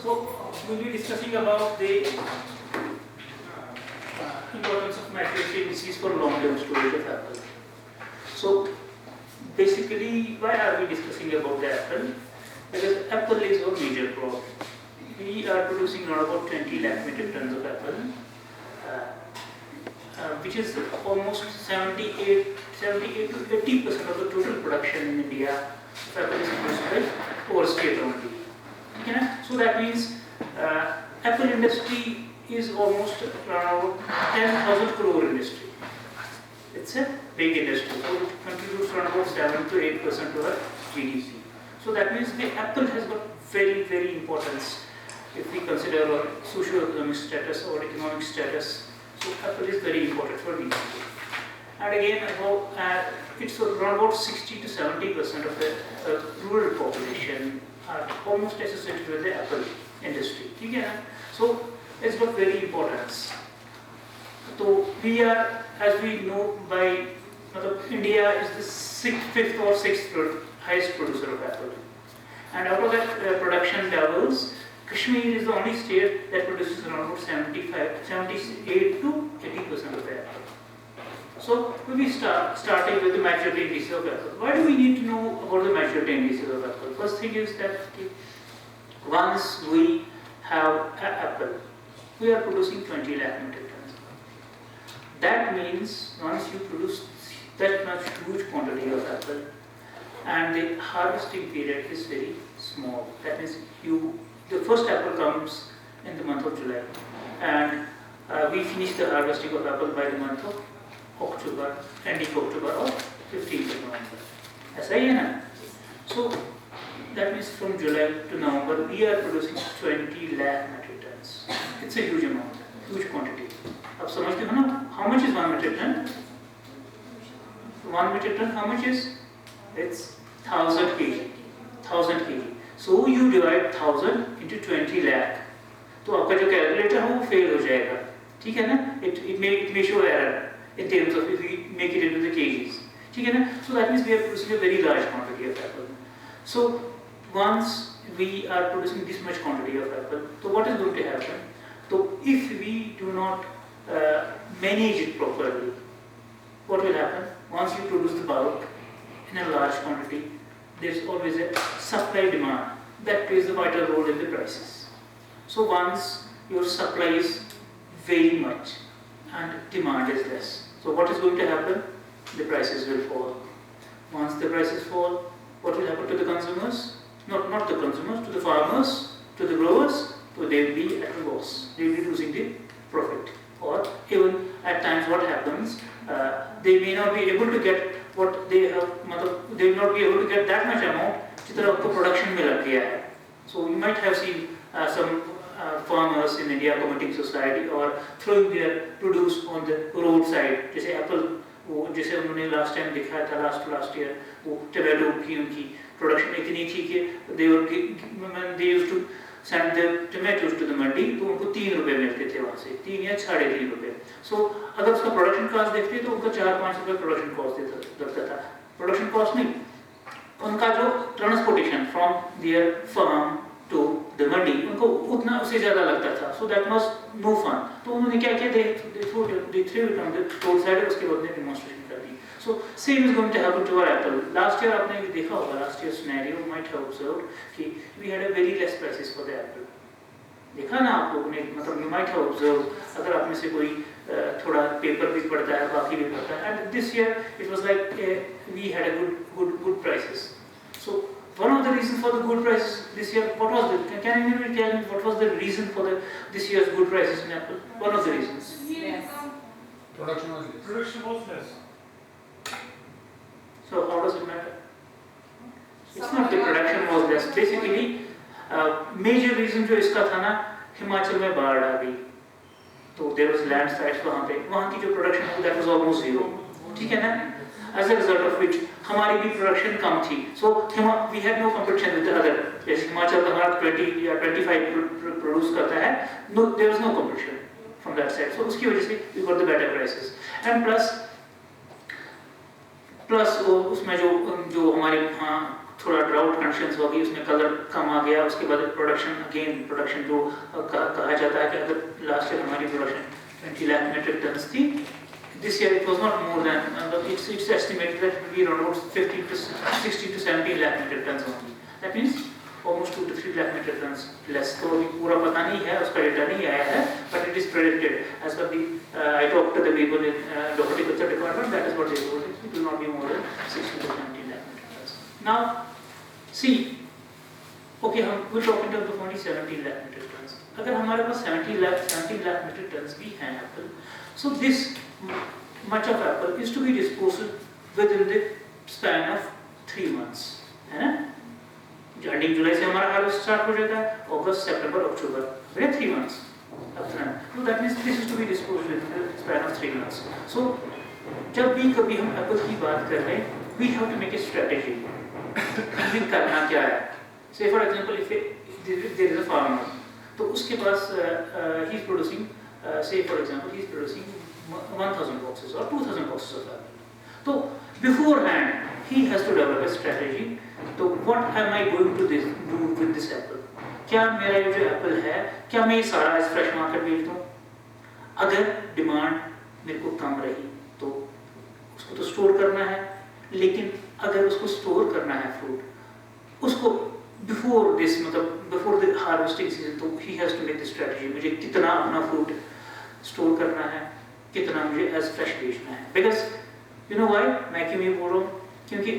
So we'll be discussing about the importance of maturity indices for long-term storage of apple. So basically, why are we discussing about the apple? Because apple is our major crop. We are producing around about 20 lakh metric tons of apple, which is almost 78 to 80% of the total production in India of apple is produced by overseas only. Okay? So that means apple industry is almost around 10,000 crore industry. It's a big industry, so it contributes around about 7 to 8% to our GDP. So that means the apple has got very importance if we consider our socio-economic status or economic status. So apple is very important for these people. And again, it's around about 60 to 70% of the rural population are almost associated with the apple industry. Okay? So it's got very importance. So we are, as we know, by India is the fifth or sixth highest producer of apple. And out of that production levels, Kashmir is the only state that produces around about 78 to 80% of the apple. So we'll be starting with the maturity indices of apple. Why do we need to know about the maturity indices of apple? First thing is that once we have an apple, we are producing 20 lakh metric tons. That means once you produce that much huge quantity of apple, and the harvesting period is very small. That means the first apple comes in the month of July, and we finish the harvesting of apple by the month of October, ending October or 15th of November. ऐसा ही है ना? So that means from July to November we are producing 20 lakh metric tons. It's a huge amount, huge quantity. अब समझते हो ना? How much is 1 metric ton? 1 metric ton, how much is? It's 1000 kg. 1000 kg. So you divide 1000 into 20 lakh. तो आपका जो calculator है वो fail हो जाएगा. ठीक है ना? It may show error in terms of if we make it into the kgs. ठीक है ना? So that means we are producing a very large quantity of apple. So once we are producing this much quantity of apple, so what is going to happen? So if we do not manage it properly, what will happen? Once you produce the bulk in a large quantity, there is always a supply demand that plays a vital role in the prices. So once your supply is very much and demand is less, so what is going to happen? The prices will fall. Once the prices fall, what will happen to the consumers? Not the consumers, to the farmers, to the growers, so they will be at a loss. They will be losing the profit. Or even at times what happens, they may not be able to get what they have, they will not be able to get that much amount जितना उनको production में लग गया है. So you might have seen some farmers in India committing suicide or throwing their produce on the roadside. जैसे apple, वो जैसे उन्होंने last time दिखाया था last year, वो tomato की उनकी production इतनी थी कि they used to send the tomatoes to the mandi, तो उनको 3 रुपए मिलते थे वहाँ से, 3 या 3.5 रुपए. So अगर उसका production cost देखते तो उनका 4-5 रुपए production cost लगता था. Production cost नहीं, उनका जो transportation from their farm to the mandi, उनको उतना उससे ज़्यादा लगता था. So that was no fun. तो उन्होंने क्या किया? They threw it on the roadside और उसके बाद में demonstration कर दी. So same is going to happen to our apple. Last year आपने भी देखा होगा, last year scenario you might have observed कि we had a very less prices for the apple. देखा ना आप लोगों ने, मतलब you might have observed, अगर आप में से कोई थोड़ा पेपर भी पढ़ता है, बाकी भी पढ़ता है, and this year it was like we had a good prices. So one of the reasons for the good prices this year, what was it? Can anyone tell me what was the reason for this year's good prices in apple? One of the reasons. Yes. Production was less. Production was less. So how does it matter? It's not the production was less. Basically, major reason जो इसका था ना, हिमाचल में बाढ़ आ गई, तो there was landslides वहाँ की जो production थी that was almost zero. ठीक है ना? As a result of which हमारी भी production कम थी. So we had no competition with the other. जैसे हिमाचल हमारा 20 या 25 produce करता है, no, there was no competition from that side. So उसकी वजह से we got the better prices. And plus उसमें जो हमारे थोड़ा ड्राउट कंडीशंस हो गई, उसमें कलर कम आ गया, उसके बाद प्रोडक्शन जो कहा जाता है कि अगर लास्ट ईयर हमारी प्रोडक्शन 20 लाख मेट्रिक टन थी, this year it was not more than it's estimated that it will be around about 15 to 16 to 17 lakh metric tons only. That means almost 2 to 3 lakh metric tons less. तो अभी पूरा पता नहीं है, उसका data नहीं आया है, but it is predicted as per the I talked to the people in the horticulture department. That is what they told. It will not be more than 16 to 17 lakh metric tons. Now, see, okay, हम we're talking about only 17 lakh metric tons. अगर हमारे पास 17 lakh metric tons भी हैं apple, so this much of apple is to be disposed within the span of 3 months, है ना? Ending July से हमारा harvest start हो जाता है, अगस्त, सितंबर, अक्टूबर, वे 3 months. So that means this is to be disposed within the span of 3 months. So जब भी कभी हम एप्पल की बात कर रहे हैं, we have to make a strategy. हमें करना क्या है? Say for example, if there is a farmer, तो उसके पास he is producing, say for example, he is producing 1000 boxes or 2000 boxes of apple. So beforehand, he has to develop a strategy. तो what am I going to do with this apple? क्या मेरा ये जो Apple है, क्या मैं ये सारा इस फ्रेश मार्केट बेच दूँ? अगर डिमांड मेरे को कम रही तो उसको तो स्टोर करना है, लेकिन अगर उसको स्टोर करना है फ्रूट, उसको बिफोर दिस मतलब बिफोर द हार्वेस्टिंग सीजन, तो he has to make the strategy, मुझे कितना अपना फ्रूट स्टोर करना है, कितना मुझे एज फ्रेश बेचना है. बिकॉज यू नो व्हाई मैं क्यों ये बोल रहा हूँ, क्योंकि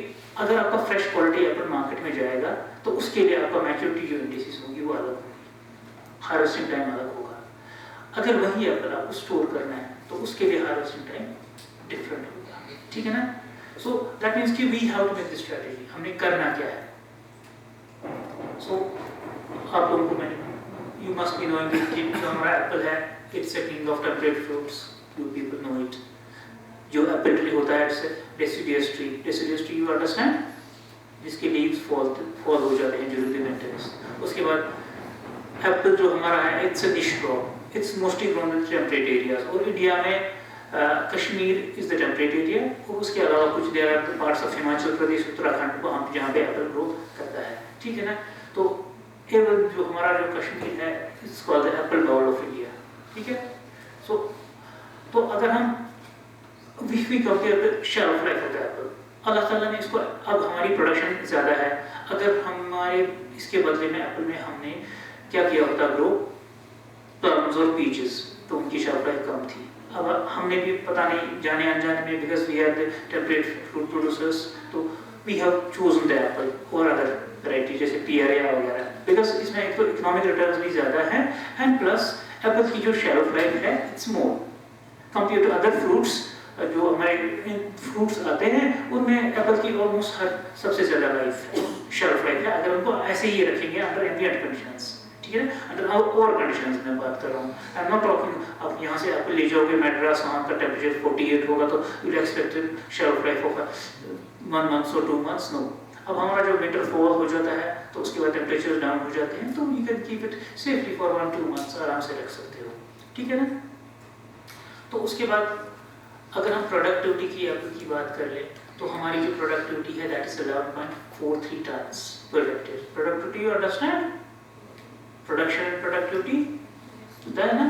अगर आपका फ्रेश क्वालिटी एप्पल मार्केट में जाएगा तो उसके लिए आपका मैच्योरिटी जो इंडिसेस होगी वो अलग होगी, हार्वेस्टिंग टाइम अलग होगा. अगर वही एप्पल आपको स्टोर करना है तो उसके लिए हार्वेस्टिंग टाइम डिफरेंट होगा. ठीक है ना? सो दैट मीन्स कि we have to make the strategy, हमने करना क्या है. सो आप लोगों को मैंने यू मस्ट बी नोइंग कि जो हमारा एप्पल है, it's a king of temperate fruits, you people know it. जो एप्पल ट्री होता है it's deciduous tree you understand, जिसके लीव्स फॉल हो जाते हैं ड्यूरिंग द विंटर्स. उसके बाद एप्पल जो हमारा है it's a niche crop, it's mostly grown in temperate areas, और इंडिया में Kashmir is the temperate area, और उसके अलावा कुछ there are parts of Himachal Pradesh, Uttarakhand वहाँ जहाँ पे एप्पल ग्रो करता है. ठीक है ना? तो एवं जो हमारा जो कश्मीर है it's called the apple bowl of India. ठीक है? सो तो अगर हम we compare the shelf life of the apple, अल्लाह ताला ने इसको, अब हमारी प्रोडक्शन ज़्यादा है, अगर हमारे इसके बदले में एप्पल में हमने क्या किया होता ग्रो प्लम्स और पीचेस, तो उनकी शेल्फ लाइफ कम थी. अब हमने भी पता नहीं जाने अनजाने में, because we are the temperate fruit producers, तो we have chosen the apple और अदर वैरायटी जैसे पियरिया वगैरह, बिकॉज इसमें एक तो इकोनॉमिक रिटर्न्स भी ज़्यादा है, एंड प्लस एप्पल की जो शेल्फ लाइफ है it's more compare to other fruits. जो हमारे फ्रूट्स आते हैं उनमें एप्पल की ऑलमोस्ट हर सबसे ज़्यादा शेल्फ लाइफ है, अगर उनको ऐसे ही रखेंगे अंडर एम्बिएंट कंडीशंस. ठीक है? अंडर और कंडीशंस में बात कर रहा हूँ. आई एम नॉट टॉकिंग आप यहाँ से एप्पल ले जाओगे मैड्रास, वहाँ का टेम्परेचर 48 होगा तो you expect shelf life of 1 month और 2 months. नो. अब हमारा जो विंटर फॉल हो जाता है तो उसके बाद टेम्परेचर डाउन हो जाते हैं, तो you can keep it safely for 1-2 months, आराम से रख सकते हो. ठीक है ना? तो उसके बाद अगर हम प्रोडक्टिविटी की एप्पल की बात कर ले, तो हमारी जो प्रोडक्टिविटी है that is 11.43 turns per hectare. Productivity you understand, production and productivity होता है ना.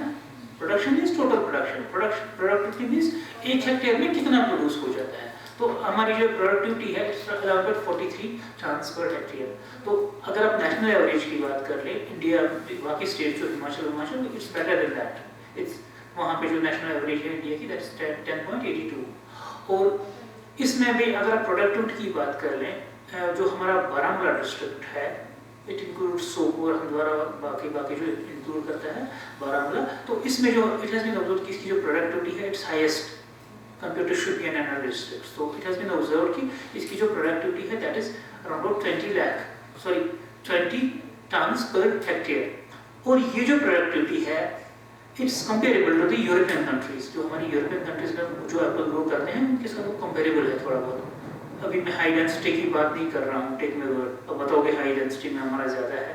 Production is total production, productivity means एक हेक्टेयर में कितना प्रोड्यूस हो जाता है. तो हमारी जो प्रोडक्टिविटी है 11.43 टन्स पर हेक्टेयर. तो अगर आप नेशनल एवरेज की बात कर ले, इंडिया बाकी स्टेट जो Himachal it's better than that. It's वहाँ पे जो नेशनल एवरेज है इंडिया की दैट इज 10.82. और इसमें भी अगर आप प्रोडक्टिविटी की बात कर लें, जो हमारा बारामूला डिस्ट्रिक्ट है, इट इंक्लूड्स सोपोर, हंदवारा, बाकी जो इंक्लूड करता है बारामूला, तो इसमें जो इट हैज़ बीन ऑब्जर्व कि इसकी जो प्रोडक्टिविटी है it's highest compare to Shopian and other districts. तो इट हैज़ बीन ऑब्जर्व कि इसकी जो प्रोडक्टिविटी है that is around 20 tons per hectare. और ये जो प्रोडक्टिविटी है it's comparable to the European countries. जो हमारी यूरोपियन कंट्रीज में जो एप्पल ग्रो करते हैं उनके साथ वो कंपेरेबल है थोड़ा बहुत. अभी मैं हाई डेंसिटी की बात नहीं कर रहा हूँ, टेक मी वर्ड. अब बताओगे हाई डेंसिटी में हमारा ज़्यादा है,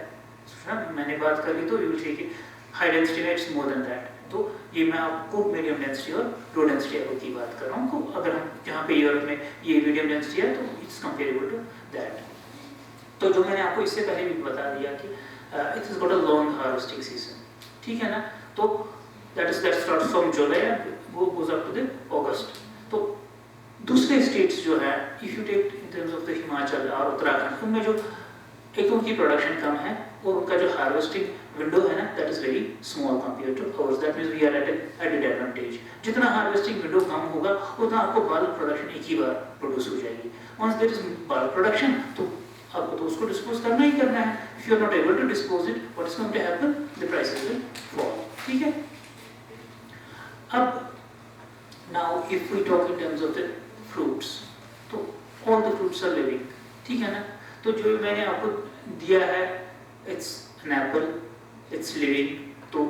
मैंने बात कर ली तो यू विल सी कि हाई डेंसिटी में इट्स मोर देन दैट. तो ये मैं आपको मीडियम डेंसिटी और लो डेंसिटी एप्पल की बात कर रहा हूँ. तो अगर हम जहाँ पे यूरोप में ये मीडियम डेंसिटी है तो इट्स कंपेरेबल टू दैट. तो जो मैंने आपको इससे पहले भी बता दिया कि it is got a long harvesting season, ठीक है ना। तो दैट स्टार्ट्स फ्रॉम जुलाई वो goes up to the August. तो दूसरे स्टेट्स जो है, if you take in terms of the Himachal और उत्तराखंड, उनमें जो एक तो उनकी प्रोडक्शन कम है और उनका जो हार्वेस्टिंग विंडो है ना, that is very small compare to ours. That means we are at advantage. जितना हार्वेस्टिंग विंडो कम होगा उतना आपको बल्क प्रोडक्शन एक ही बार प्रोड्यूस हो जाएगी। Once there is bulk production तो आपको तो उसको डिस्पोज करना ही करना है। If you are not able to dispose it, what is going to happen, the prices will fall, ठीक है। अब now if we talk in terms of the fruits, तो all the fruits are living, ठीक है ना। तो जो मैंने आपको दिया है, it's an apple, it's living. तो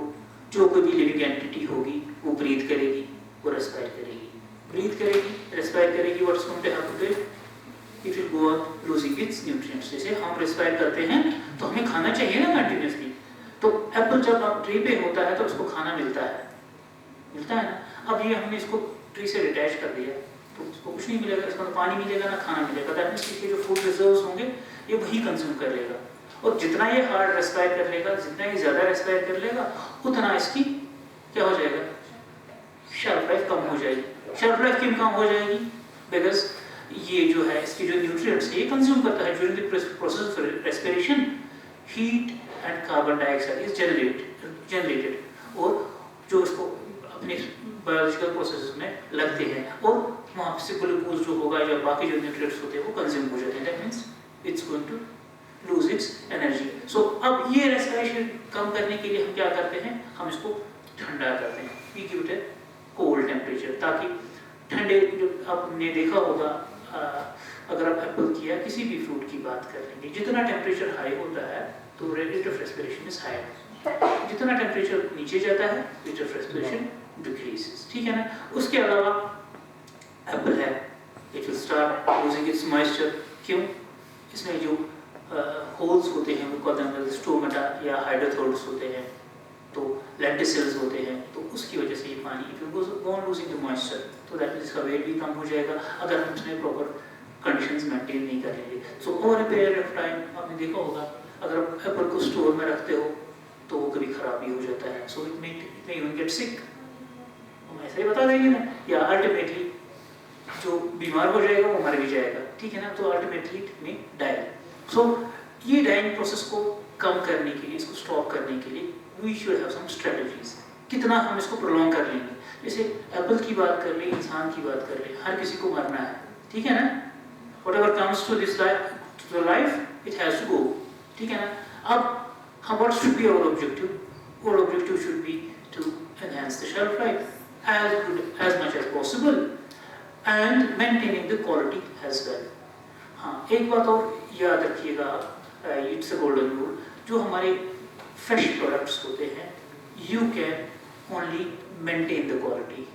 जो कोई भी लिविंग एंटिटी होगी वो ब्रीथ करेगी, वो रेस्पायर करेगी, ब्रीथ करेगी, रेस्पायर करेगी। What's going to happen to it, it will go on losing its nutrients. जैसे हम रेस्पायर करते हैं तो हमें खाना चाहिए ना कंटिन्यूसली। तो एप्पल जब आप ट्री पे होता है तो उसको खाना मिलता है ना। अब ये हमने इसको ट्री से डिटैच कर दिया तो उसको कुछ नहीं मिलेगा, इसका पानी मिलेगा ना खाना मिलेगा। दैट मींस इसके जो फूड रिजर्व्स होंगे ये वही कंज्यूम कर लेगा। और जितना ये हार्ड रेस्पायर कर लेगा, जितना ये ज्यादा रेस्पायर कर लेगा, उतना इसकी क्या हो जाएगा, शेल्फ लाइफ कम हो जाएगी। शेल्फ लाइफ क्यों कम हो जाएगी, बिकॉज ये जो है इसकी जो न्यूट्रिएंट्स है ये कंज्यूम करता है। During the process of respiration heat and carbon dioxide is generated और जो इसको अपने बायोलॉजिकल प्रोसेसेस में लगते हैं और वहाँ से ग्लूकोज जो होगा या बाकी जो न्यूट्रिएंट्स होते हैं वो कंज्यूम हो जाते हैं। That means it's going to lose its energy. So अब ये रेस्पिरेशन कम करने के लिए हम क्या करते हैं, हम इसको ठंडा करते हैं। We give it a cold temperature, ताकि ठंडे, जो आपने देखा होगा अगर आप एप्पल की या किसी भी फ्रूट की बात कर लेंगे, जितना टेम्परेचर हाई होता है तो rate of respiration is high. जितना टेम्परेचर नीचे जाता है रेट ऑफ रेस्पिरेशन डिक्रीजेस, ठीक है ना। उसके अलावा एप्पल है, it will start losing its moisture. क्यों, इसमें जो होल्स होते हैं वो कॉल देम स्टोमेटा या हाइड्रोथोड्स होते हैं, तो लेंटिसिल्स होते हैं, तो उसकी वजह से ये पानी it will go on losing the moisture. तो दैट मींस इसका वेट भी कम हो जाएगा अगर हम इसमें प्रॉपर कंडीशंस मेंटेन नहीं करेंगे। So over a period of time आपने देखा होगा अगर आप एप्पल को स्टोर में रखते हो तो वो कभी खराब भी हो जाता है। So it may even get sick, हम ऐसे ही बता देंगे ना, या अल्टीमेटली जो बीमार हो जाएगा वो मर भी जाएगा, ठीक है ना। तो अल्टीमेटली इट मे डाई। सो ये डाइंग प्रोसेस को कम करने के लिए, इसको स्टॉप करने के लिए we should have some strategies. कितना हम इसको प्रोलॉन्ग कर लेंगे, जैसे एप्पल की बात कर ले, इंसान की बात कर ले, हर किसी को मरना है, ठीक है ना। whatever comes to this life it has to go, ठीक है ना। अब what should be our objective? Our objective should be to enhance the shelf life as much as possible and maintaining the quality as well. हाँ, एक बात और याद रखिएगा, इट्स अ गोल्डन रूल, जो हमारे फ्रेश प्रोडक्ट्स होते हैं, you can only maintain the quality,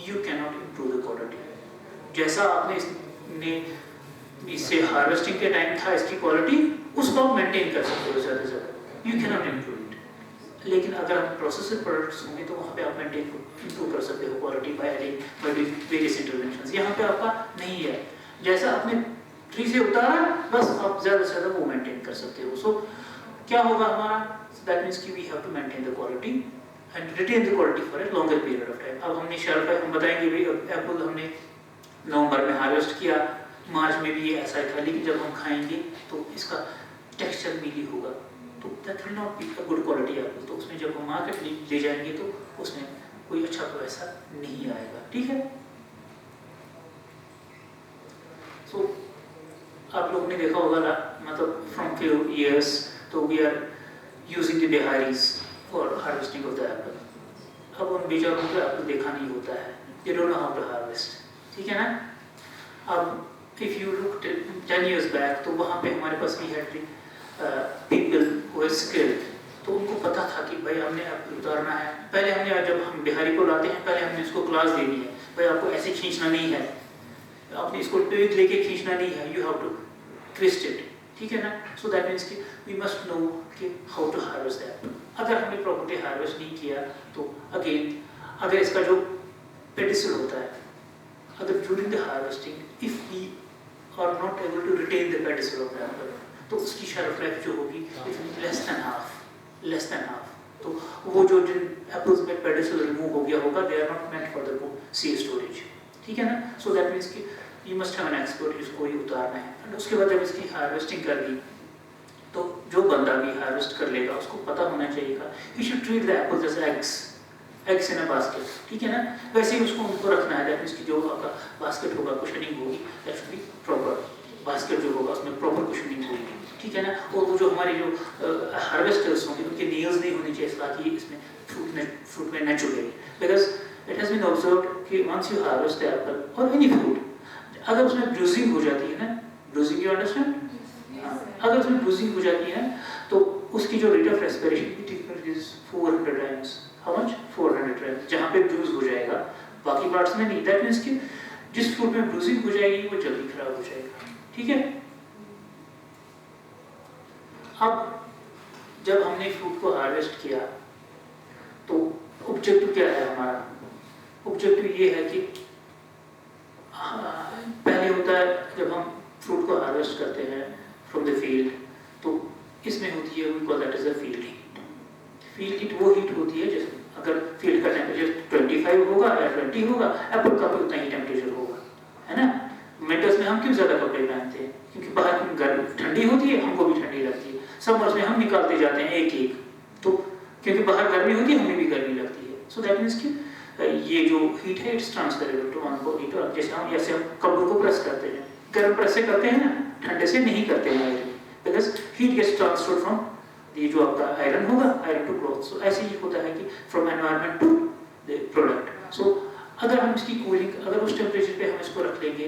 you cannot improve the quality. जैसा आपने इससे हार्वेस्टिंग के टाइम था इसकी क्वालिटी, उसको आप मेंटेन कर सकते हो ज़्यादा से ज़्यादा, यू कैनॉट इम्प्रूव इट। लेकिन अगर आप प्रोसेसर प्रोडक्ट्स होंगे तो वहाँ पे आप मेंटेन इम्प्रूव कर सकते हो क्वालिटी बाय वेरियस इंटरवेंशंस। यहाँ पे आपका नहीं है, जैसा आपने ट्री से उतारा बस आप ज़्यादा से ज़्यादा वो मेंटेन कर सकते हो। सो क्या होगा हमारा, दैट मीन्स कि we have to maintain the quality and retain the quality for a longer period of time. अब हमने शेल्फ लाइफ हम बताएंगे भी, एप्पल हमने नवंबर में हार्वेस्ट किया, मार्च में भी ये ऐसा ही था, लेकिन जब हम खाएंगे तो इसका टेक्सचर मिली होगा, तो that will not be a good quality apple. तो उसमें जब हम मार्केट ले जाएंगे तो उसमें कोई अच्छा पैसा नहीं आएगा, ठीक है। सो आप लोगों ने देखा होगा मतलब फ्रॉम फ्यू इयर्स तो we are using the Biharis for harvesting of the apple. अब उन बेचारों को एप्पल देखा नहीं होता है, they don't know how to harvest, ठीक है ना। अब if you looked 10 years back तो वहाँ पे हमारे पास we had people who were skilled, तो उनको पता था कि भाई हमने एप्पल उतारना है। पहले हमने, जब हम बिहारी को लाते हैं पहले हमने इसको क्लास देनी है, भाई आपको ऐसे खींचना नहीं है, आपने इसको ट्विग लेके खींचना नहीं है, you have to twist it, ठीक है ना। सो दैट मीन्स कि वी मस्ट नो कि how to harvest the apple. अगर हमने प्रॉपर्ली हार्वेस्ट नहीं किया तो अगेन अगर इसका जो पेडिसल होता है, अगर during the harvesting if we are not able to retain the pedicel of the apple, तो उसकी शेल्फ लाइफ जो होगी लेस देन हाफ। तो वो जो जिन एप्पल्स में पेडिसल रिमूव हो गया होगा, they are not meant for the seed storage, ठीक है ना। सो दैट मीन्स कि you must have an expert जिसको ही उतारना है। एंड उसके बाद जब इसकी हार्वेस्टिंग कर ली, तो जो बंदा भी हार्वेस्ट कर लेगा उसको पता होना चाहिए he should treat the apples as eggs in a basket, ठीक है ना। वैसे ही उसको उनको रखना है, दैट मीन्स कि जो आपका बास्केट होगा, कुशनिंग होगी, that should be proper. Basket जो होगा उसमें प्रॉपर कुशनिंग होगी, ठीक है ना। और वो जो हमारे जो हार्वेस्टर्स होंगे उनके नील्स नहीं होनी चाहिए ताकि इसमें फ्रूट में न चुभे, because it has been observed कि once you harvest the apple or any fruit, अगर उसमें ब्रूजिंग हो जाती है ना, ब्रूजिंग यू अंडरस्टैंड, अगर उसमें ब्रूजिंग हो जाती है तो उसकी जो रेट ऑफ रेस्पिरेशन की treatment is 400 times. How much? 400 times, जहाँ पे ब्रूज हो जाएगा, बाकी पार्ट्स में नहीं। दैट मीन्स कि जिस फ्रूट में ब्रूजिंग हो जाएगी वो जल्दी खराब हो जाएगा, ठीक है। अब जब हमने फ्रूट को हार्वेस्ट किया तो ऑब्जेक्टिव क्या है हमारा? ऑब्जेक्टिव ये है कि पहले होता है जब हम फ्रूट को हार्वेस्ट करते हैं फ्रॉम द फील्ड, तो इसमें होती है we call that is a field heat. Field heat वो हीट होती है जैसे अगर फील्ड का टेम्परेचर 25 होगा या 20 होगा, एप्पल का भी उतना ही टेम्परेचर होगा, है ना। विंटर्स में हम क्यों ज्यादा कपड़े पहनते हैं? क्योंकि बाहर गर्मी ठंडी होती है, हमको भी ठंडी लगती है। समर्स में हम निकालते जाते हैं एक, तो क्योंकि बाहर गर्मी होती है, हमें भी गर्मी लगती है। सो दैट मीन्स कि ये जो हीट है it's transferable to one body to, जैसे हम कपड़ों को प्रेस करते हैं, गर्म प्रेस से करते हैं ना, ठंडे से नहीं करते हैं, because heat gets transferred from ये जो आपका आयरन होगा, आयरन टू क्लॉथ। सो ऐसे ही होता है कि from environment to the product. So अगर हम इसकी कूलिंग अगर उस टेम्परेचर पे हम इसको रख लेंगे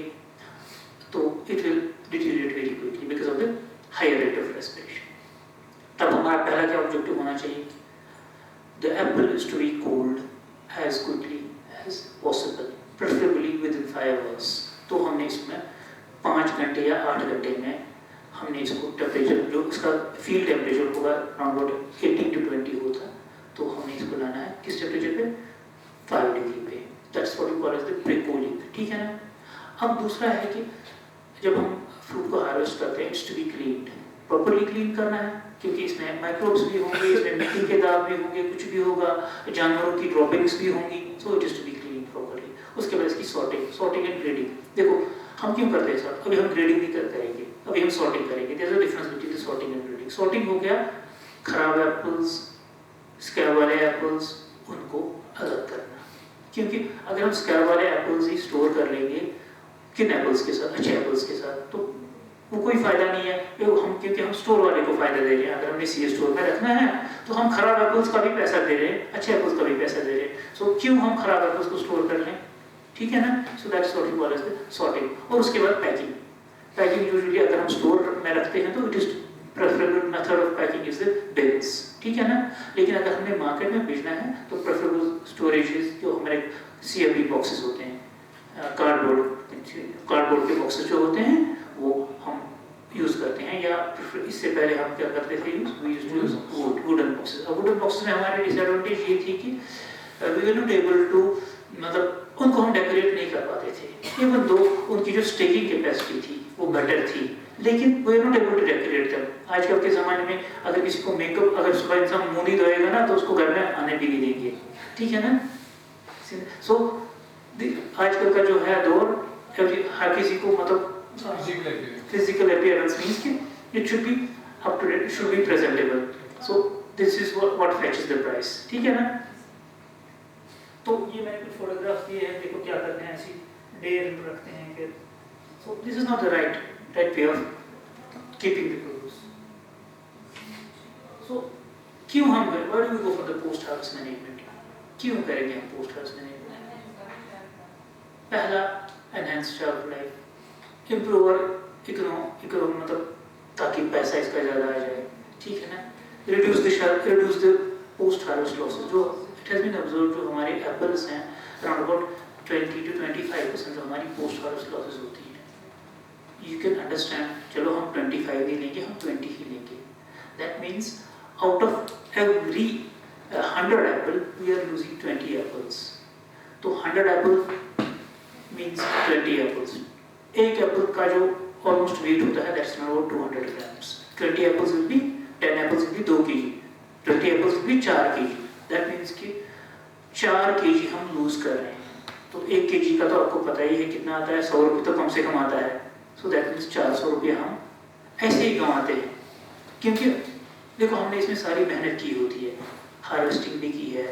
तो it will deteriorate very quickly because of the higher rate of respiration. तब हमारा पहला क्या ऑब्जेक्टिव होना चाहिए? The apple is to be cold as quickly as possible, preferably within 5 hours। तो हमने इसमें 5 घंटे या 8 घंटे में हमने इसको टेम्परेचर जो इसका फील्ड टेम्परेचर होगा अराउंड 18 to 20 होता, तो हमने इसको लाना है किस टेम्परेचर पे? 5 डिग्री पे। That's what we call as the precooling, ठीक है ना। अब दूसरा है कि जब हम फ्रूट को हार्वेस्ट करते हैं, it's to be cleaned, properly clean करना है, क्योंकि इसमें माइक्रोब्स भी होंगे, इसमें मिट्टी के दाग भी होंगे, कुछ भी होगा, जानवरों की ड्रॉपिंग्स भी होंगी। So it is to be clean properly. उसके बाद इसकी सॉर्टिंग एंड ग्रेडिंग। देखो हम क्यों करते हैं सर? अभी हम ग्रेडिंग नहीं करेंगे, अभी हम सॉर्टिंग करेंगे। There is a difference between the sorting and grading. Sorting हो गया खराब एप्पल्स, स्कैब वाले एप्पल्स, उनको अलग करना। क्योंकि अगर हम स्कैब वाले एप्पल्स ही स्टोर कर लेंगे किन एप्पल्स के साथ? अच्छे एप्पल्स के साथ, तो वो कोई फायदा नहीं है। क्योंकि हम स्टोर वाले को फायदा दे रहे हैं। अगर हमने सीए स्टोर में रखना है तो हम खराब एप्पल्स का भी पैसा दे रहे हैं, अच्छे एप्पल्स का भी पैसा दे रहे हैं। सो क्यों हम खराब एप्पल्स को स्टोर कर लें, ठीक है ना। So that's what we call as the sorting. और उसके बाद पैकिंग। पैकिंग यूजुअली अगर हम स्टोर में रखते हैं तो it is preferable method of packing is the beans, ठीक है ना। लेकिन अगर हमने मार्केट में भेजना है तो प्रेफरेबल स्टोरेज जो हमारे सीएमबी बॉक्सेस होते हैं, कार्डबोर्ड के बॉक्सेस जो होते हैं वो हम यूज करते हैं, या इससे पहले हम क्या करते थे? We used to use wooden boxes. अब वुडन बॉक्सेस में हमारी डिसएडवांटेज ये थी कि we were not able to, मतलब उनको हम डेकोरेट नहीं कर पाते थे, इवन दो उनकी जो स्टेकिंग कैपेसिटी थी वो बेटर थी, लेकिन we were not able to decorate them. आजकल के ज़माने में अगर किसी को मेकअप, अगर सुबह इंसान मुंह नहीं धोएगा ना तो उसको घर में आने भी नहीं देंगे, ठीक है ना। सो आजकल का जो है दौर, हर किसी को मतलब physical appearance means कि it should be up to date, it should be presentable. So this is what fetches the price, ठीक है ना। तो ये मैंने कुछ फोटोग्राफ दिए हैं, देखो क्या करते हैं, ऐसी डेयर रखते हैं फिर। So this is not the right way of keeping the produce. So क्यों हम why do we go for the post harvest management? क्यों करेंगे हम post harvest management? पहला enhanced shelf life, improve economy, मतलब ताकि पैसा इसका ज़्यादा आ जाए, ठीक है ना। reduce the post harvest losses। जो it has been observed जो हमारे एप्पल्स हैं around about 20 to 25% जो हमारी post harvest losses होती है। You can understand, चलो हम 25 नहीं लेंगे, हम 20 ही लेंगे। That means out of every 100 apple we are losing 20 apples। तो 100 apple means 20 apples। एक एप्पल का जो ऑलमोस्ट वेट होता है that's around 200 grams. 20 apples will be 10 apples will be 2 kg, 20 apples will be 4 kg. That means कि 4 kg हम loose कर रहे हैं। तो 1 kg का तो आपको पता ही है कितना आता है, 100 रुपये तो कम से कम आता है। सो दैट मीन्स 400 रुपये हम ऐसे ही कमाते हैं, क्योंकि देखो हमने इसमें सारी मेहनत की होती है, हार्वेस्टिंग भी की है,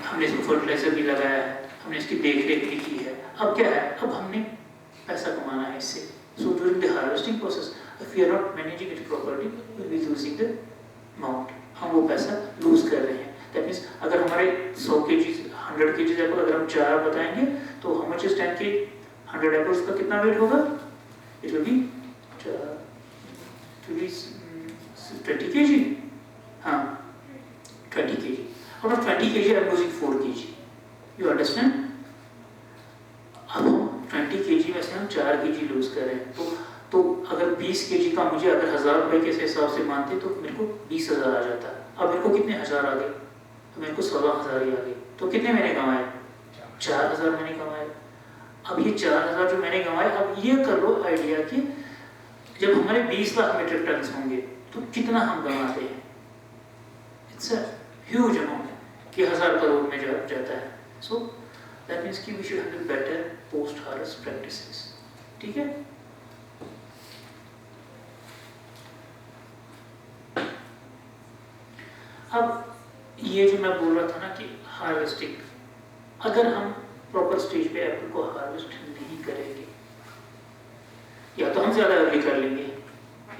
हमने इसको फर्टिलाइजर भी लगाया है, हमने इसकी देख रेख भी की है। अब क्या है, अब हमने पैसा कमाना है इससे। So during the harvesting process if we are not managing it properly we will be losing the amount, हम वो पैसा लूज कर रहे हैं। दैट मीन्स अगर हमारे 100 kg 100 kg एप्पल अगर हम 4 बताएंगे तो हाउ मच इज 10 के 100 एप्पल्स का कितना वेट होगा, इट विल बी 20 kg, हाँ 20 kg। out of 20 kg I am losing 4 kg, you understand? अब हम 20 kg में से हम 4 kg लूज कर रहे हैं, तो अगर 20 kg का मुझे अगर 1000 रुपए के हिसाब से मानते तो मेरे को 20,000 आ जाता। अब मेरे को कितने हजार आ गए, तो मेरे को 16,000 ही आ गए। तो कितने मैंने कमाए, 4,000 मैंने कमाए। अब ये 4,000 जो मैंने कमाए, अब ये कर लो आइडिया कि जब हमारे 20 लाख मीट्रिक टन होंगे तो कितना हम कमाते हैं। इट्स अ ह्यूज अमाउंट कि 1000 करोड़ में जाता है। सो दैट मीन्स कि we should have better post harvest practices. ठीक है, अब ये जो मैं बोल रहा था ना कि हार्वेस्टिंग, अगर हम प्रॉपर स्टेज पे एप्पल को हार्वेस्ट नहीं करेंगे, या तो हम ज़्यादा अर्ली कर लेंगे,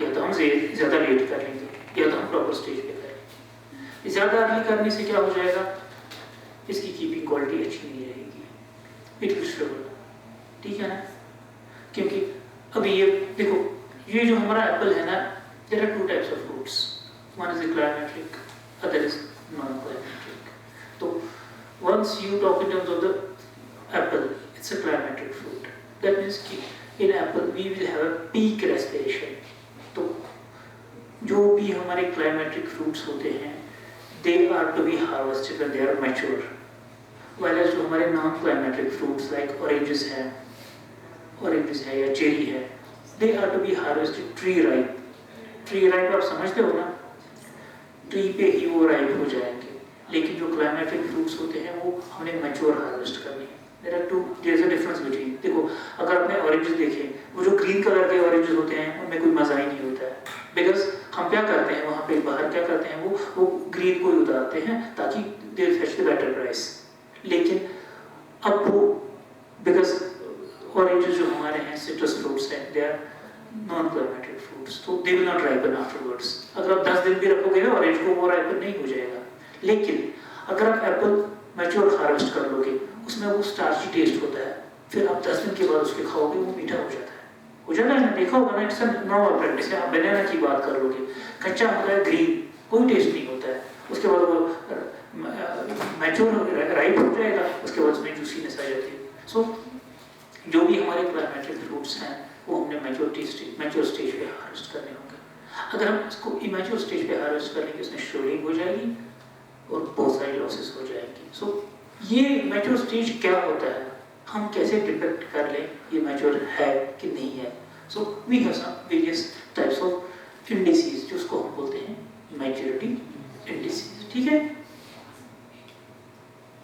या तो हम ज़्यादा लेट कर लेंगे, या तो हम प्रॉपर स्टेज पे करेंगे। ज़्यादा अर्ली करने से क्या हो जाएगा, इसकी कीपिंग क्वालिटी अच्छी नहीं रहेगी, इट विल स्ट्रगल। ठीक है ना, क्योंकि अभी ये देखो, ये जो हमारा एप्पल है ना, there are 2 types of fruits, one is climacteric, other is non-climatic. So once you talk in terms of the apple, it's a climatic fruit. That means in apple we will have a peak respiration. तो जो भी हमारे climatic fruits होते हैं, they are to be harvested when they are mature. Whereas जो हमारे non-climatic fruits like oranges है या cherry है, they are to be harvested tree ripe. Tree ripe आप समझते हो ना, ट्री पे ही वो राइप हो जाएंगे। लेकिन जो क्लाइमेटिक फ्रूट्स होते हैं वो हमने मैच्योर हार्वेस्ट करने हैं। There is a difference between, देखो अगर आपने ऑरेंजेस देखे, वो जो ग्रीन कलर के ऑरेंजेस होते हैं उनमें कोई मजा ही नहीं होता है, बिकॉज हम क्या करते हैं वहाँ पे बाहर क्या करते हैं, वो ग्रीन को ही उतारते हैं ताकि they will fetch the better price. लेकिन अब वो बिकॉज ऑरेंजेस जो हमारे हैं सिट्रस फ्रूट्स हैं, they are non-climatic fruits, so they will not ripen afterwards. अगर आप 10 दिन भी रखोगे ना ऑरेंज को, वो राइपन नहीं हो जाएगा। लेकिन अगर आप एप्पल मैच्योर हार्वेस्ट कर लोगे, उसमें वो स्टार्ची टेस्ट होता है, फिर आप 10 दिन के बाद उसके खाओगे वो मीठा हो जाता है ना, देखा होगा ना, इट्स नॉर्मल प्रैक्टिस है। आप बनाना की बात कर लोगे, कच्चा होता है ग्रीन, कोई टेस्ट नहीं होता है, उसके बाद वो मैच्योर राइप हो जाएगा, उसके बाद उसमें जूसीनेस आ जाती है। सो जो भी हमारे क्लाइमेटिक फ्रूट्स हैं वो हमने मैच्योर स्टेज पे हार्वेस्ट करने होंगे। अगर हम इसको इमैच्योर स्टेज पे हार्वेस्ट करेंगे, उसमें शोरिंग हो जाएगी और बहुत सारी लॉसेस हो जाएंगी। सो ये मैच्योर स्टेज क्या होता है, हम कैसे डिपेक्ट कर लें ये मैच्योर है कि नहीं है। So we have some various types of indices जिसको हम बोलते हैं मैच्योरिटी इंडिसेस। ठीक है,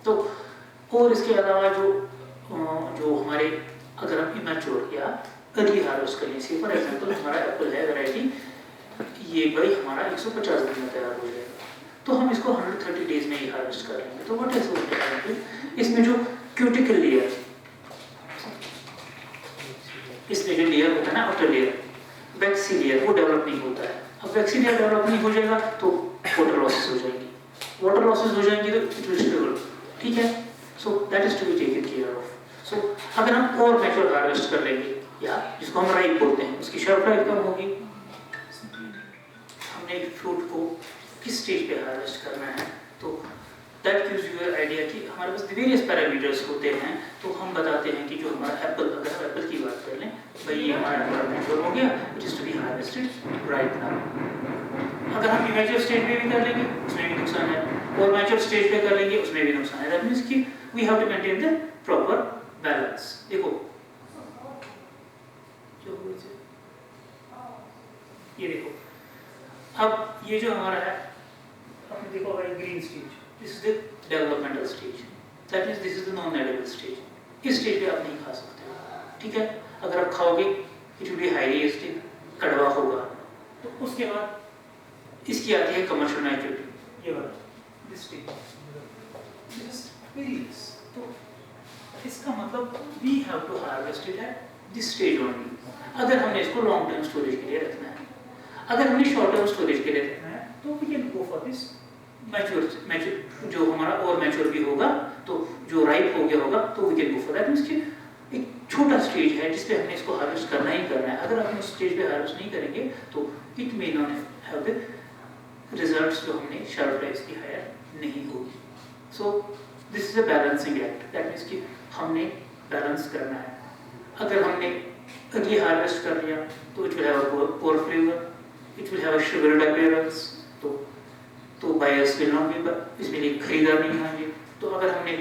तो और इसके अलावा जो हमारे अगर हम इमैच्योर या अर्ली हार्वेस्ट करने से, फॉर एग्जांपल हमारा एप्पल है वैरायटी, ये भाई हमारा 150 दिन में तैयार हो जाएगा, तो हम इसको 130 डेज में ही हार्वेस्ट कर लेंगे। तो व्हाट इज इसमें जो क्यूटिकल लेयर, इसमें जो लेयर होता है ना आउटर लेयर, वैक्सी लेयर, वो डेवलप नहीं होता है। अब वैक्सी लेयर डेवलप नहीं हो जाएगा तो वाटर लॉसेस हो जाएंगी, वाटर लॉसेस हो जाएंगी तो इट विल स्ट्रगल। ठीक है, so that is to be taken care of. So अगर हम और मैच्योर हार्वेस्ट कर लेंगे, या जिसको हम राइप बोलते हैं, उसकी शेल्फ लाइफ कम होगी। हमने एक फ्रूट को किस स्टेज पे हार्वेस्ट करना है, तो that gives you an idea कि हमारे पास वेरियस पैरामीटर्स होते हैं। तो हम बताते हैं कि जो हमारा एप्पल, अगर हम एप्पल की बात कर लें, भाई ये हमारा एप्पल मैच्योर हो गया, it is to be harvested right now. अगर हम इमैच्योर स्टेज पे भी कर लेंगे उसमें भी नुकसान है, और मैच्योर स्टेज पे कर लेंगे उसमें भी नुकसान है। दैट मींस कि we have to maintain the proper balance. देखो ये देखो अब ये जो हमारा है, आपने देखा होगा green stage, this is the developmental stage, that means this is the non edible stage. इस स्टेज पे आप नहीं खा सकते, ठीक है। अगर आप खाओगे it will be highly acidic, कड़वा होगा। तो उसके बाद इसकी आती है कमर्शियल मैच्योरिटी, ये वाला दिस स्टेज, तो इसका मतलब we have to harvest it at this stage only. अगर हमने इसको लॉन्ग टर्म स्टोरेज के लिए रखना है, अगर हमने शॉर्ट टर्म स्टोरेज के लिए रखना है तो we can go for this mature, जो हमारा और मैच्योर भी होगा, तो जो राइप हो गया होगा, तो we can go for that. Means एक छोटा स्टेज है जिसपे हमने इसको हार्वेस्ट करना ही करना है। अगर हम उस स्टेज पे हार्वेस्ट नहीं करेंगे तो it may not have the results जो हमने शेल्फ लाइफ की हायर नहीं होगी। सो this is a balancing act, that means कि हमने बैलेंस करना है। अगर हमने अर्ली हार्वेस्ट कर लिया तो it will have a poor flavour, it will have a sugared appearance, तो बायर्स विल नॉट बी, इसमें लिए खरीदार नहीं आएंगे। तो अगर हमने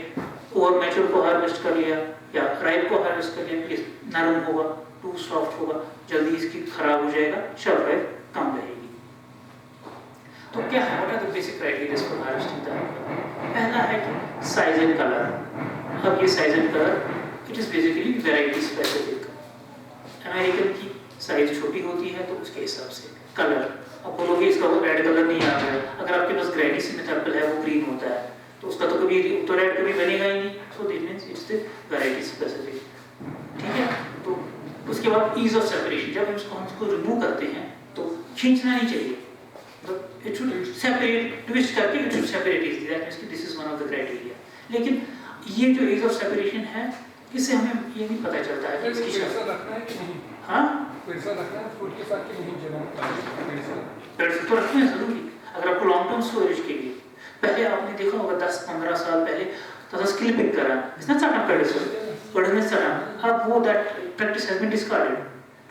ओवर मैच्योर को हार्वेस्ट कर लिया या राइप को हार्वेस्ट कर लिया, ये नरम होगा, टू सॉफ्ट होगा, जल्दी इसकी खराब हो जाएगा, शेल्फ लाइफ कम रहेगी। तो क्या है, what are the basic criteria for harvesting the apple? पहला है कि साइज एंड कलर। अब ये size and colour it is basically variety specific. American की साइज छोटी होती है तो उसके हिसाब से कलर, अब बोलोगे इसका वो रेड कलर नहीं आ गया, अगर आपके पास ग्रैनी स्मिथ एप्पल है वो ग्रीन होता है तो उसका तो कभी तो रेड कभी बनेगा ही नहीं। So this means it's the variety specific, ठीक है। तो उसके बाद ईज ऑफ सेपरेशन, जब हम इसको रिमूव करते हैं तो खींचना नहीं चाहिए, इट शुड सेपरेट, ट्विस्ट करके it should separate easily, that means this is one of the criteria. लेकिन ये जो ईज ऑफ सेपरेशन है, इससे हमें ये नहीं पता चलता है कि इसकी पेड़सा रखना है कि नहीं? हाँ, पेड़सा रखना है फूड के साथ कि नहीं? पेड़सा तो रखना है जरूरी। अगर आपको लॉन्ग टर्म स्टोरेज के लिए, पहले आपने देखा होगा 10-15 साल पहले तो स्किल पिक करा, इसने सटा पेड़सा पढ़ने सटा, अब वो that practice has been discarded.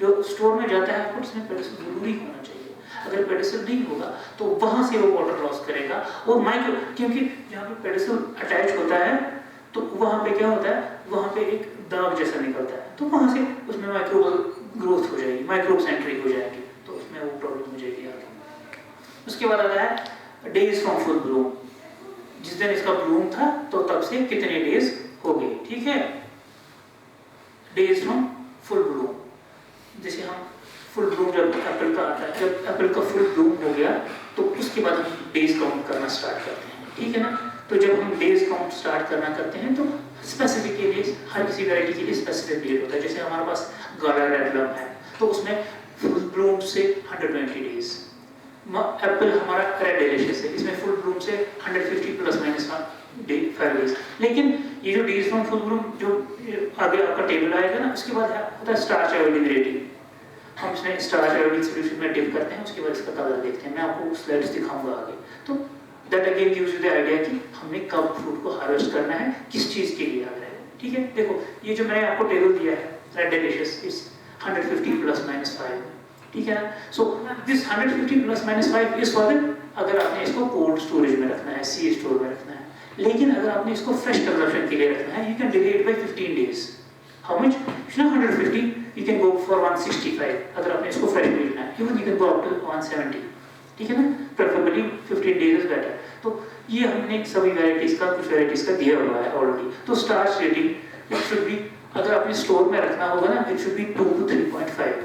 जो स्टोर में जाता है आपको उसमें पेड़सा जरूरी होना चाहिए। अगर पेडिसल नहीं होगा तो वहां से वो वाटर लॉस करेगा, और माइक्रो, क्योंकि जहाँ पे पेडिसल अटैच होता है तो वहां पे क्या होता है, वहां पे एक दाग जैसा निकलता है, तो वहां से उसमें माइक्रो ग्रोथ हो जाएगी, माइक्रोब्स एंट्री हो जाएगी, तो उसमें वो प्रॉब्लम हो जाएगी आगे। उसके बाद आता है डेज फ्रॉम फुल ब्लूम, जिस दिन इसका ब्लूम था तो तब से कितने डेज हो गए, ठीक है। डेज फ्रॉम फुल ब्लूम, जैसे हम फुल ब्लूम जब एप्पल का आता है, जब एप्पल का फुल ब्लूम हो गया तो उसके बाद हम डेज काउंट करना स्टार्ट करते हैं, ठीक है ना। तो जब हम डेज काउंट स्टार्ट करना करते हैं तो स्पेसिफिक के लिए, हर किसी वैरायटी के लिए स्पेसिफिक डेट होता है। जैसे हमारे पास गाला रेड प्लम है तो उसमें फुल ब्लूम से 120 डेज, एप्पल हमारा रेड डिलीशियस है, इसमें फुल ब्लूम से 150 प्लस माइनस 5 डेज। लेकिन ये जो डेज फ्रॉम फुल ब्लूम जो आगे आपका टेबल आएगा ना, उसके बाद होता है स्टार्च आयोडीन रेटिंग, हम इसमें स्टार्च आयोडीन सॉल्यूशन में डिप करते हैं, उसके बाद इसका कलर देखते हैं। मैं आपको स्लाइड्स दिखाऊंगा आगे। तो that again gives you the idea कि हमने कब फ्रूट को हार्वेस्ट करना है, किस चीज के लिए आ रहा है, ठीक है। देखो ये जो मैंने आपको टेबल दिया है, red delicious is 150 plus minus 5, ठीक है ना। So this 150 plus minus 5 is for the, अगर आपने इसको कोल्ड स्टोरेज में रखना है, सी स्टोर में रखना है। लेकिन अगर आपने इसको फ्रेश कंजम्पशन के लिए रखना है, you can delay it by 15 days. How much? 150, you can go for 165 अगर आपने इसको फ्रेश बेचना है, even you can go up to 170, ठीक है ना। preferably 15 days is better। तो ये हमने सभी वैरायटीज का, कुछ वैरायटीज का दिया हुआ है ऑलरेडी। तो starch rating it should B, अगर आपने स्टोर में रखना होगा ना, इट शुड बी 2 to 3.5।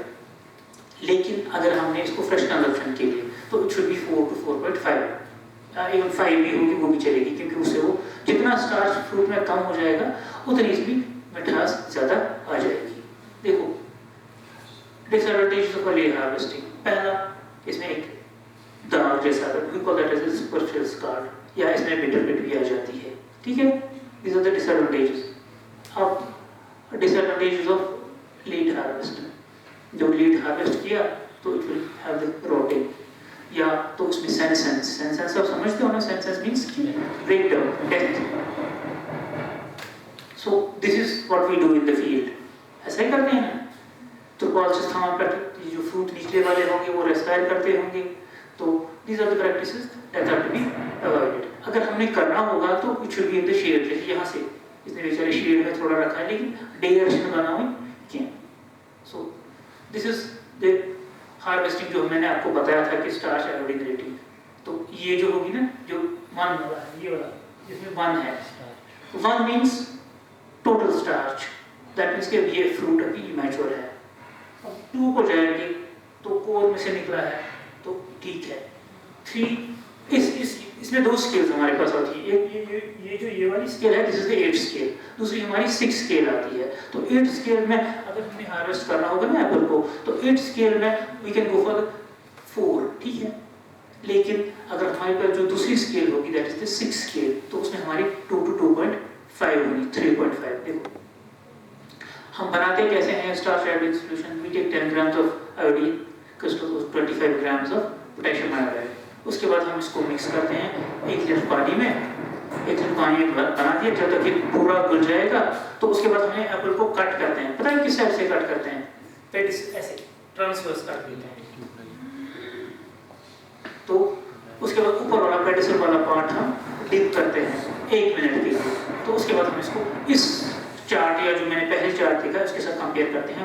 लेकिन अगर हमने इसको फ्रेश कंजम्पशन के लिए तो it should B 4 to 4.5, even 5 भी होगी वो भी चलेगी, क्योंकि उससे वो जितना स्टार्च फ्रूट में कम हो जाएगा उतनी इसमें मिठास ज्यादा आ जाएगी। देखो डिसएडवांटेज ऑफ अर्ली हार्वेस्टिंग, पहला इसमें एक दाग जैसा, we call that as a superficial scar, या इसमें बिटर पिट भी आ जाती है, ठीक है। These are the disadvantages. अब डिसएडवांटेजेस ऑफ लेट हार्वेस्ट, जब लेट हार्वेस्ट किया तो it will have the rotting, या तो उसमें सेंसेंस आप समझते हो ना, senescence means break down, death. So this is what we do in the field, ऐसा ही करते हैं ना। तो पॉलिसिस्थान पर जो फ्रूट निचले वाले होंगे वो रेस्पायर करते होंगे, तो these are the practices that have to be avoided. अगर हमने करना होगा तो it should be in the shade, जैसे यहाँ से इसने बेचारे शेड में थोड़ा रखा है, लेकिन डायरेक्शन बना हुआ क्या। सो दिस इज द हार्वेस्टिंग जो मैंने आपको बताया था कि स्टार्च आयोडीन रेटिंग, तो ये जो होगी ना, जो 1 वाला है, ये वाला जिसमें 1 है, 1 means total starch, that means कि ये फ्रूट अभी इमैच्योर है। अब 2 को जाएंगे तो कोर में से निकला है तो ठीक है। 3 इसमें 2 स्केल्स हमारे पास आती है, एक ये वाली स्केल है, this is the 8th scale, दूसरी हमारी 6 स्केल आती है। तो 8th स्केल में अगर हमें हार्वेस्ट करना होगा ना एप्पल को, तो 8th स्केल में वी कैन गो फॉर 4, ठीक है। लेकिन अगर हमारे पास जो दूसरी स्केल होगी that is the 6th scale, तो उसमें हमारी 2 to 2.5 होगी, 3.5। देखो हम बनाते कैसे हैं starch iodine solution, we take 10 grams of iodine crystal, 25 grams of potassium iodide, उसके बाद हम इसको मिक्स करते हैं 1 लीटर पानी में, 1 लीटर पानी बना दिया, जब तक ये पूरा घुल जाएगा तो उसके बाद हमें एप्पल को कट करते हैं। पता है किस साइड से कट करते हैं? ऐसे ट्रांसवर्स कर देते हैं। तो उसके बाद ऊपर वाला पेडिसल वाला पार्ट हम डिप करते हैं 1 मिनट के लिए। तो उसके बाद हम इसको इस चार्ट या जो मैंने पहले चार्ट देखा उसके साथ कंपेयर करते हैं।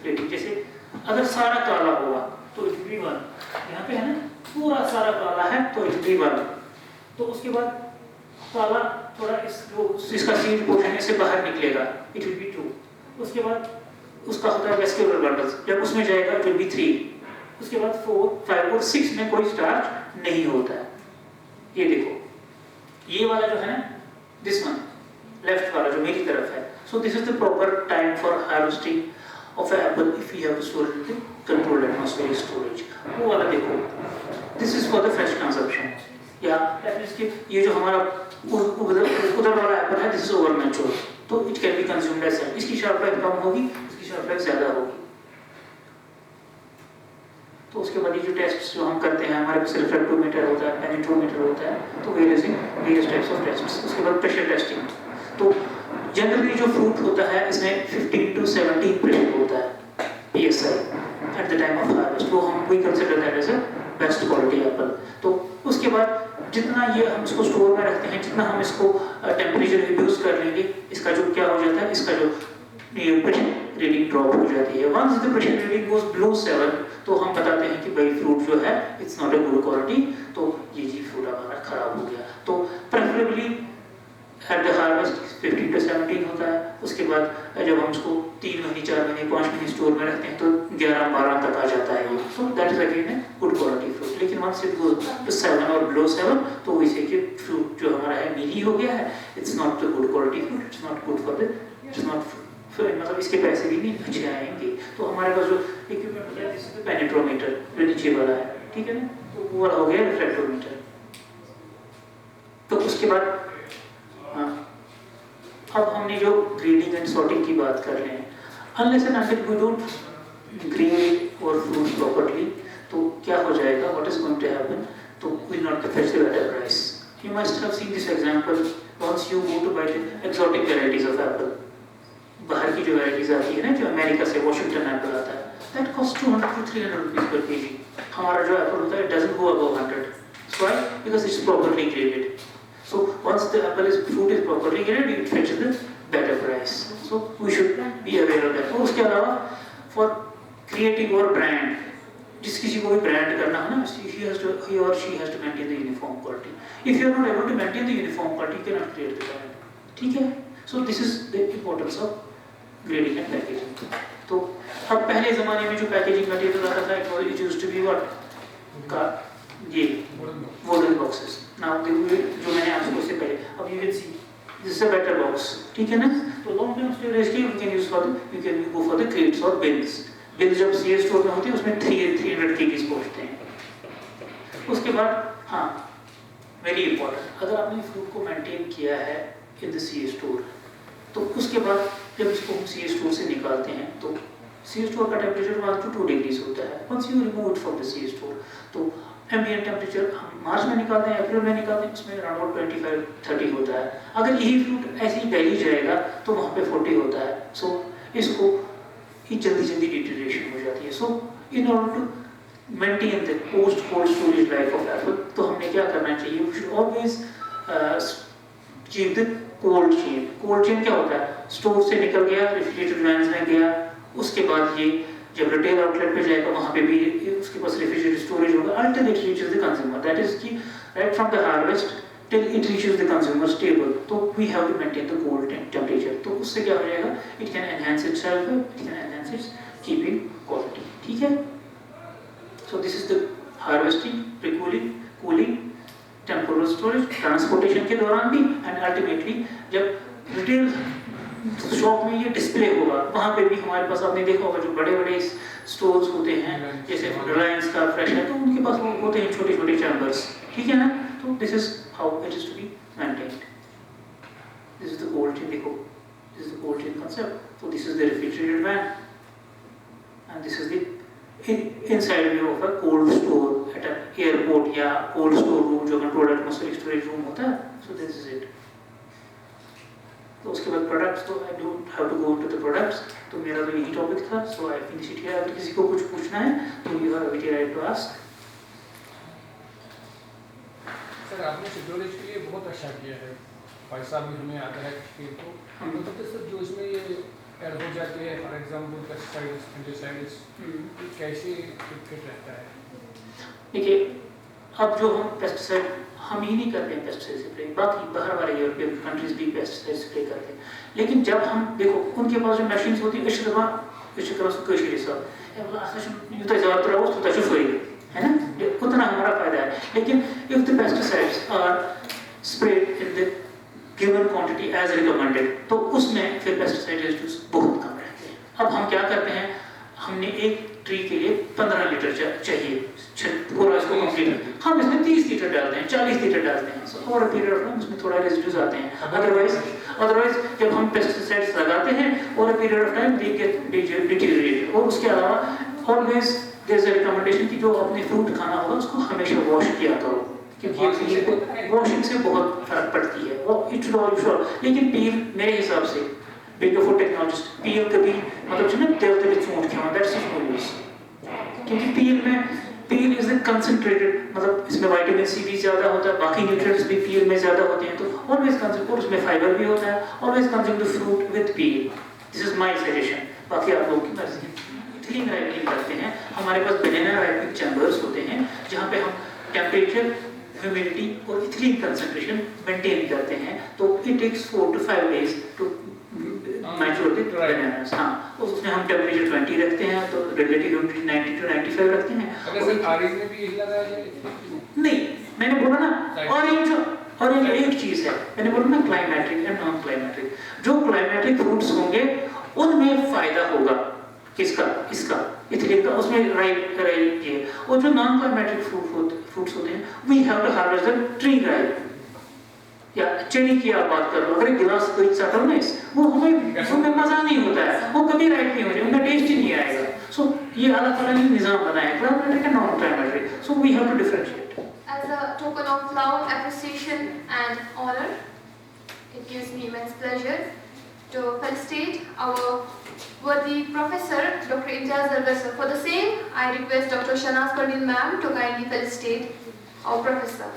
रेटिंग जैसे अगर सारा काला होगा तो इट बी 1, यहाँ पे है ना पूरा सारा काला है तो इट बी 1। तो उसके बाद काला थोड़ा इसका सीड पोर्शन है इससे बाहर निकलेगा, इट विल बी 2। उसके बाद उसका होता है वेस्क्यूलर बंडल्स, जब उसमें जाएगा इट विल बी 3। उसके बाद 4, 5 और 6 में कोई स्टार्च नहीं होता है। ये देखो ये वाला जो है ना, दिस वन लेफ्ट वाला जो मेरी तरफ है, so this is the proper time for harvesting of apple if you have to store it in controlled atmospheric storage. वो वाला देखो, this is for the fresh consumption, या दैट मींस कि ये जो हमारा उधर वाला एप्पल है दिस इज ओवर मैच्योर, तो it can be consumed as such. इसकी शेल्फ लाइफ कम होगी, इसकी शेल्फ लाइफ ज्यादा होगी। तो उसके बाद ये जो टेस्ट जो हम करते हैं, हमारे पास रिफ्रैक्टोमीटर होता है, पेनिट्रोमीटर होता है, तो वेरियस टाइप्स ऑफ टेस्ट्स। उसके बाद प्रेशर टेस्टिंग, तो जनरली जो फ्रूट होता है इसमें 15 to 17 प्रेशर होता है PSI at the time of harvest, वो हम we consider that as a best quality apple. तो उसके बाद जितना ये हम इसको स्टोर में रखते हैं, जितना हम इसको टेम्परेचर रिड्यूस कर लेंगे, इसका जो क्या हो जाता है, इसका जो प्रेशर रीडिंग ड्रॉप हो जाती है। Once the pressure reading goes below 7, तो हम बताते हैं कि भाई फ्रूट जो है it's not a good quality, तो ये जी फ्रूट हमारा खराब हो गया। तो preferably at the harvest 15 to 17 होता है। उसके बाद जब हम उसको 3 महीने 4 महीने 5 महीने स्टोर में रखते हैं तो 11-12 तक आ जाता है ये, सो that is again good quality fruit. लेकिन वंस इट गोस टू 7 और बिलो 7, तो we say कि फ्रूट जो हमारा है नीली हो गया है, it's not the good quality fruit, it's not good for the, it's not मतलब इसके पैसे भी नहीं अच्छे आएंगे। तो हमारे पास जो इक्विपमेंट होता है, दिस इज द पेनिट्रोमीटर जो नीचे वाला है, ठीक है ना, तो वो वाला हो गया रिफ्रैक्टोमीटर। तो उसके बाद अब हमने जो ग्रेडिंग एंड सॉर्टिंग की बात कर रहे हैं, unless and until we don't grade our fruit properly, तो क्या हो जाएगा, what is going to happen, तो will not be fetched at a price. You must have seen this example once you go to buy exotic varieties of apple. बाहर की जो varieties आती है ना, जो अमेरिका से वाशिंगटन एप्पल आता है, दैट कॉस्ट 200 to 300 रुपीस पर केजी। हमारा जो एप्पल होता है doesn't go above 100, why? Because it's properly graded. So once the fruit is properly graded, it fetches the better price. So we should be aware of that. और उसके अलावा for creating our brand, जिस किसी को भी brand करना है ना, he or she has to maintain the uniform quality. If you are not able to maintain the uniform quality, you cannot create the brand. ठीक है? So this is the importance of grading and packaging. तो अब पहले ज़माने में जो packaging material आता था, it used to be what? ये wooden boxes. Now जो मैंने आपको इससे पहले, अब you can see this is a better box, ठीक है ना? तो long term storage के you can use for the, you can go for the crates or bins. Bins जब CA स्टोर में होती है उसमें 300 kg पहुँचते हैं। उसके बाद हाँ, very important, अगर आपने फ्रूट को मेंटेन किया है in the CA स्टोर, तो उसके बाद जब इसको हम CA स्टोर से निकालते हैं तो CA स्टोर का टेम्परेचर 1 to 2 डिग्रीज होता है। Once you remove it from the CA store, तो एम्बिएंट टेम्परेचर हम मार्च में निकालते हैं, अप्रैल में निकालते हैं, उसमें अराउंड 25-30 होता है। अगर यही फ्रूट ऐसे ही पहले जाएगा तो वहाँ पे 40 होता है। सो इसको ही जल्दी डिटेरियोरेशन हो जाती है। So in order to maintain the post cold storage life of apple, तो हमने क्या करना चाहिए, we should always keep the cold chain. Cold chain क्या होता है, स्टोर से निकल गया, रेफ्रिजरेटर वैन्स में गया, उसके बाद ये जब रिटेल आउटलेट पे जाएगा वहाँ पे भी उसके पास रेफ्रिजरेटर स्टोरेज होगा until it reaches the consumer. That is कि right from the harvest till it reaches the consumer's table. तो we have to maintain the cold temperature. तो उससे क्या हो जाएगा? It can enhance its shelf, it can enhance its keeping quality. ठीक है? So this is the harvesting, pre-cooling, cooling, temporal storage, transportation के दौरान भी and ultimately जब retail शॉप में ये डिस्प्ले होगा वहाँ पे भी हमारे पास आपने देखा होगा जो बड़े बड़े स्टोर्स होते हैं जैसे रिलायंस का फ्रेश है तो उनके पास वो होते हैं छोटे छोटे चैम्बर्स ठीक है ना तो this is how it is to be maintained this is the cold chain देखो this is the cold chain concept तो this is the refrigerated van and this is the inside view of a cold store at a airport या cold store room जो controlled atmospheric storage room होता है so this is it तो उसके बाद products तो I don't have to go into the products तो मेरा तो यही टॉपिक था so I finish it here अगर किसी को कुछ पूछना है तो you have every right to ask sir आपने सिक्योरिटी के लिए बहुत अच्छा किया है पैसा भी हमें आता है तो हम तो सर जो इसमें ये ऐड हो जाते हैं फॉर एग्जांपल पेस्टिसाइड्स एंटीसाइड्स कैसे फिट रहता है देखिए अब जो हम पेस्टिसाइड हम ही नहीं करते हैं पेस्टिसाइड स्प्रे बाकी बाहर वाले यूरोपियन कंट्रीज भी पेस्टिसाइड स्प्रे करते हैं लेकिन जब हम देखो उनके पास जो मशीन्स होती है इश्तबा कशीर सब यूता ज़्यादा तरह उस तो शुफरी है ना उतना हमारा फायदा है लेकिन if the pesticides are spread in the given quantity as recommended तो उसमें फिर पेस्टिसाइड रेजिड्यूज बहुत कम रहते हैं अब हम क्या करते हैं हमने एक ट्री के लिए 15 लीटर चाहिए पूरा इसको कंप्लीट हम इसमें 30 लीटर डालते हैं 40 लीटर डालते हैं so over a period of time उसमें थोड़ा रेजिड्यूज आते हैं अदरवाइज जब हम पेस्टिसाइड्स लगाते हैं over a period of time they get deteriorated और उसके अलावा always there is a recommendation कि जो अपने फ्रूट खाना होगा उसको हमेशा वॉश किया करो क्योंकि वॉशिंग से बहुत फर्क पड़ती है और इट शुड लेकिन पील मेरे हिसाब से being a food technologist पील कभी मतलब जो ना तेल तेल चूंट के मतलब दैट्स नो यूज क्योंकि पील इज द कंसंट्रेटेड मतलब इसमें विटामिन सी भी ज्यादा होता है बाकी न्यूट्रिएंट्स भी पील में ज्यादा होते हैं तो ऑलवेज कंज्यूम और उसमें फाइबर भी होता है always consume the fruit with peel this is my suggestion बाकी आप लोगों की मर्जी इथीलिन राइपनिंग करते हैं हमारे पास बनाना राइपनिंग चैम्बर्स होते हैं जहां पे हम टेंपरेचर ह्यूमिडिटी और इथीलिन कंसंट्रेशन मेंटेन करते हैं तो it takes 4 to 5 days to mature the bananas हां उसमें हम टेंपरेचर 20 रखते हैं तो रिलेटिव ह्यूमिडिटी 90 to 95 रखते हैं अगर सर ऑरेंज में भी यही लगाया जाए नहीं मैंने बोला ना ऑरेंज एक चीज है मैंने बोला ना क्लाइमेट्रिक एंड नॉन क्लाइमेट्रिक जो क्लाइमेट्रिक फ्रूट्स होंगे उनमें फायदा होगा किसका इसका इथीलिन का उसमें राइप ये और जो नॉन क्लाइमेट्रिक फ्रूट्स होते हैं we have to harvest the tree ripe या चेरी की आप बात कर लो अगर गिलास कोई सटरनेस वो हमें मजा नहीं होता है वो कभी राइप नहीं होती उनका टेस्ट ही नहीं आएगा सो ये अलग अलग निजाम बनाया है climacteric and non climacteric so we have to differentiate as a token of love, appreciation and honor, it gives me immense pleasure to felicitate our worthy professor Dr. Imtiaz Zargar sir. For the same, I request Dr. Shanaz Parveen ma'am to kindly felicitate our professor.